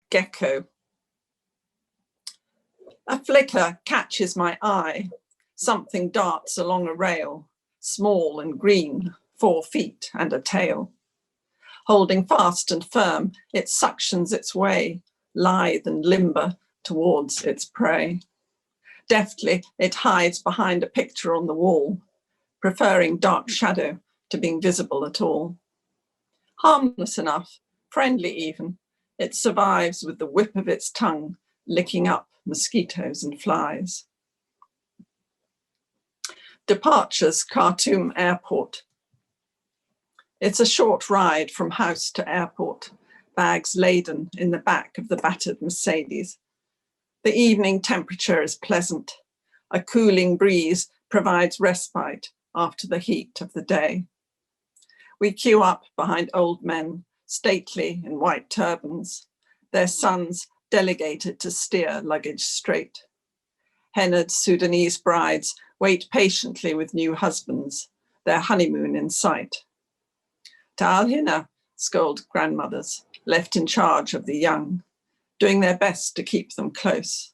Gecko. A flicker catches my eye. Something darts along a rail, small and green, 4 feet and a tail. Holding fast and firm, it suctions its way, lithe and limber, towards its prey. Deftly, it hides behind a picture on the wall, preferring dark shadow to being visible at all. Harmless enough, friendly even, it survives with the whip of its tongue, licking up mosquitoes and flies. Departures, Khartoum Airport. It's a short ride from house to airport, bags laden in the back of the battered Mercedes. The evening temperature is pleasant. A cooling breeze provides respite after the heat of the day. We queue up behind old men, stately in white turbans, their sons delegated to steer luggage straight. Hennaed Sudanese brides wait patiently with new husbands, their honeymoon in sight. Ta'al hina, scold grandmothers, left in charge of the young, doing their best to keep them close.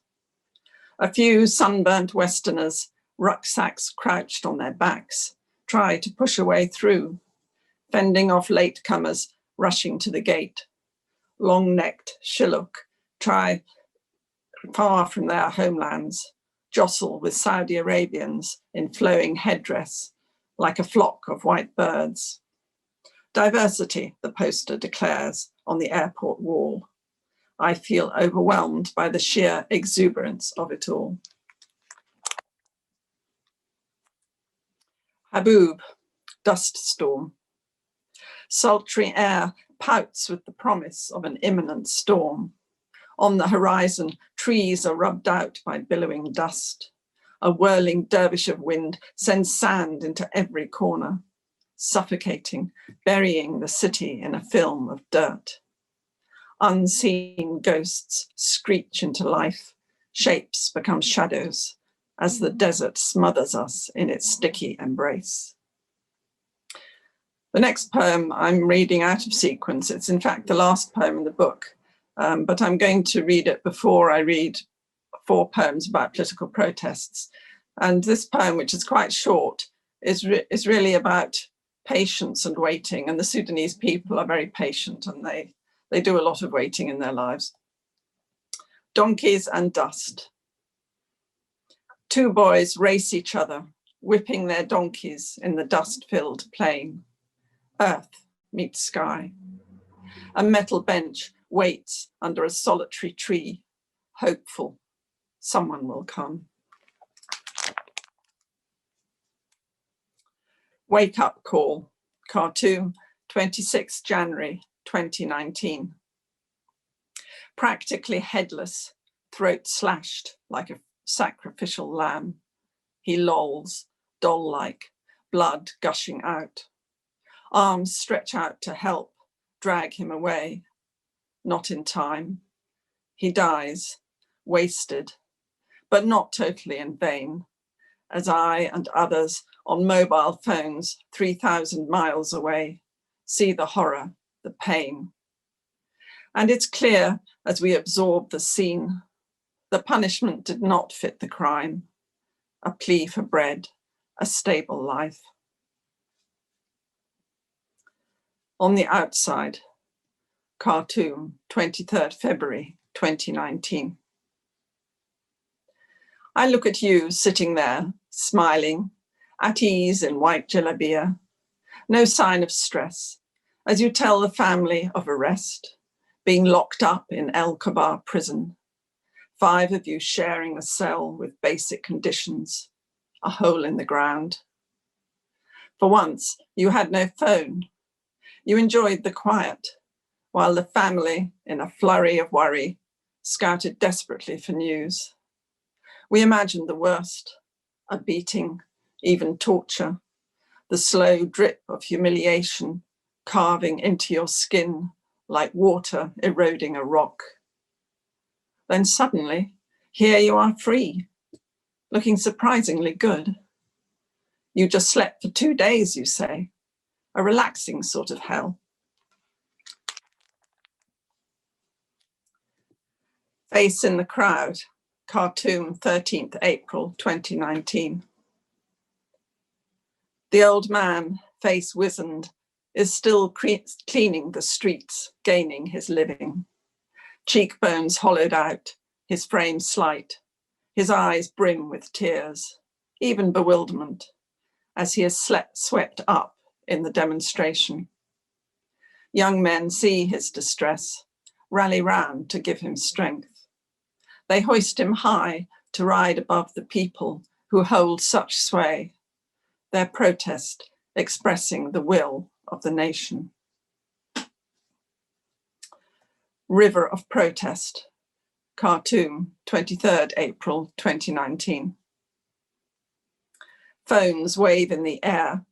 A few sunburnt Westerners, rucksacks crouched on their backs, try to push a way through, fending off latecomers rushing to the gate. Long-necked Shilluk try far from their homelands, jostle with Saudi Arabians in flowing headdress, like a flock of white birds. Diversity, the poster declares on the airport wall. I feel overwhelmed by the sheer exuberance of it all. Haboob, dust storm. Sultry air pouts with the promise of an imminent storm. On the horizon, trees are rubbed out by billowing dust. A whirling dervish of wind sends sand into every corner, suffocating, burying the city in a film of dirt. Unseen ghosts screech into life, shapes become shadows as the desert smothers us in its sticky embrace. The next poem I'm reading out of sequence. It's in fact the last poem in the book, but I'm going to read it before I read 4 poems about political protests. And this poem, which is quite short, is really about patience and waiting. And the Sudanese people are very patient, and they do a lot of waiting in their lives. Donkeys and dust. 2 boys race each other, whipping their donkeys in the dust-filled plain. Earth meets sky. A metal bench waits under a solitary tree, hopeful someone will come. Wake up call, Khartoum, 26 January 2019. Practically headless, throat slashed like a sacrificial lamb. He lolls, doll-like, blood gushing out. Arms stretch out to help, drag him away. Not in time. He dies, wasted, but not totally in vain, as I and others on mobile phones 3,000 miles away see the horror, the pain. And it's clear as we absorb the scene, the punishment did not fit the crime, a plea for bread, a stable life. On the outside, Khartoum, 23rd February 2019. I look at you sitting there, smiling, at ease in white jalabia, no sign of stress, as you tell the family of arrest, being locked up in El Kabar prison, 5 of you sharing a cell with basic conditions, a hole in the ground. For once, you had no phone. You enjoyed the quiet, while the family, in a flurry of worry, scouted desperately for news. We imagined the worst, a beating, even torture, the slow drip of humiliation carving into your skin like water eroding a rock. Then suddenly, here you are free, looking surprisingly good. You just slept for 2 days, you say, a relaxing sort of hell. Face in the crowd, Khartoum, 13th April 2019. The old man, face wizened, is still cleaning the streets, gaining his living. Cheekbones hollowed out, his frame slight, his eyes brim with tears, even bewilderment, as he is swept up in the demonstration. Young men see his distress, rally round to give him strength. They hoist him high to ride above the people who hold such sway, their protest expressing the will of the nation. River of Protest, Khartoum, 23rd April 2019. Phones wave in the air,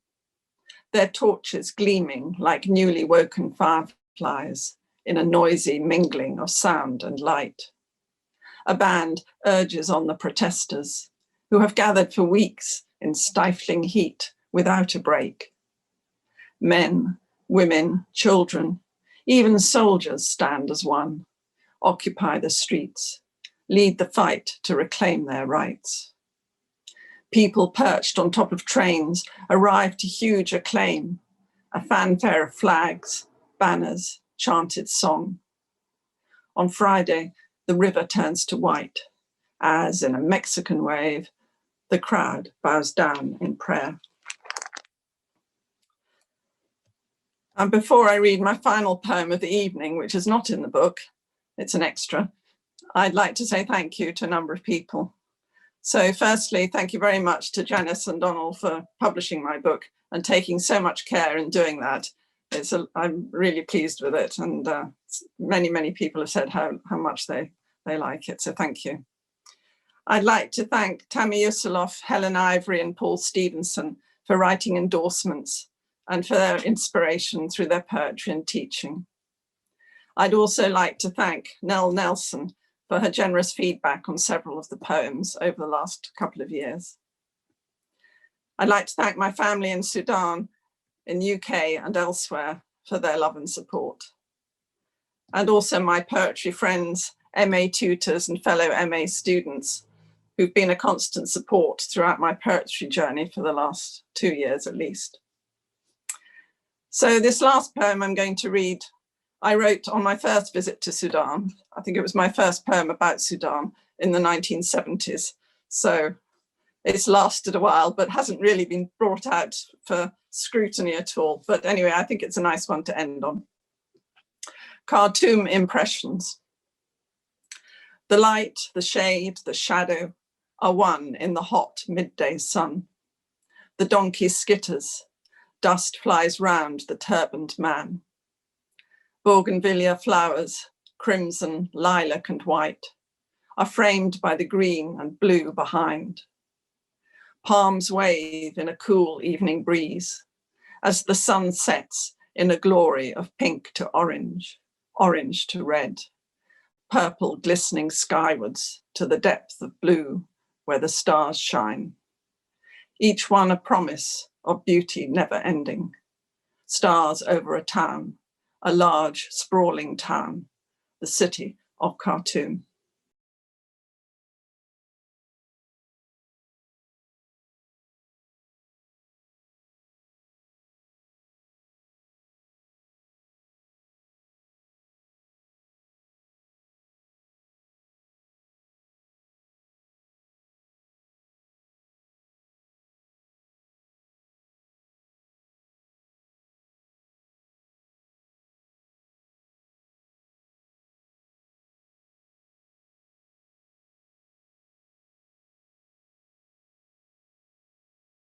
their torches gleaming like newly woken fireflies in a noisy mingling of sound and light. A band urges on the protesters, who have gathered for weeks in stifling heat without a break. Men, women, children, even soldiers stand as one, occupy the streets, lead the fight to reclaim their rights. People perched on top of trains arrive to huge acclaim, a fanfare of flags, banners, chanted song. On Friday, the river turns to white, as in a Mexican wave, the crowd bows down in prayer. And before I read my final poem of the evening, which is not in the book, it's an extra, I'd like to say thank you to a number of people. So firstly, thank you very much to Janice and Donald for publishing my book and taking so much care in doing that. I'm really pleased with it, and many people have said how much they like it, so thank you. I'd like to thank Tammy Yusuloff, Helen Ivory and Paul Stevenson for writing endorsements and for their inspiration through their poetry and teaching. I'd also like to thank Nell Nelson for her generous feedback on several of the poems over the last couple of years. I'd like to thank my family in Sudan, in UK and elsewhere for their love and support. And also my poetry friends, MA tutors and fellow MA students who've been a constant support throughout my poetry journey for the last 2 years at least. So this last poem I'm going to read, I wrote on my first visit to Sudan. I think it was my first poem about Sudan in the 1970s. So it's lasted a while, but hasn't really been brought out for scrutiny at all. But anyway, I think it's a nice one to end on. Khartoum Impressions. The light, the shade, the shadow are one in the hot midday sun. The donkey skitters, dust flies round the turbaned man. Bougainvillea flowers, crimson, lilac and white, are framed by the green and blue behind. Palms wave in a cool evening breeze as the sun sets in a glory of pink to orange, orange to red, purple glistening skywards to the depth of blue where the stars shine. Each one a promise of beauty never ending. Stars over a town, a large sprawling town, the city of Khartoum.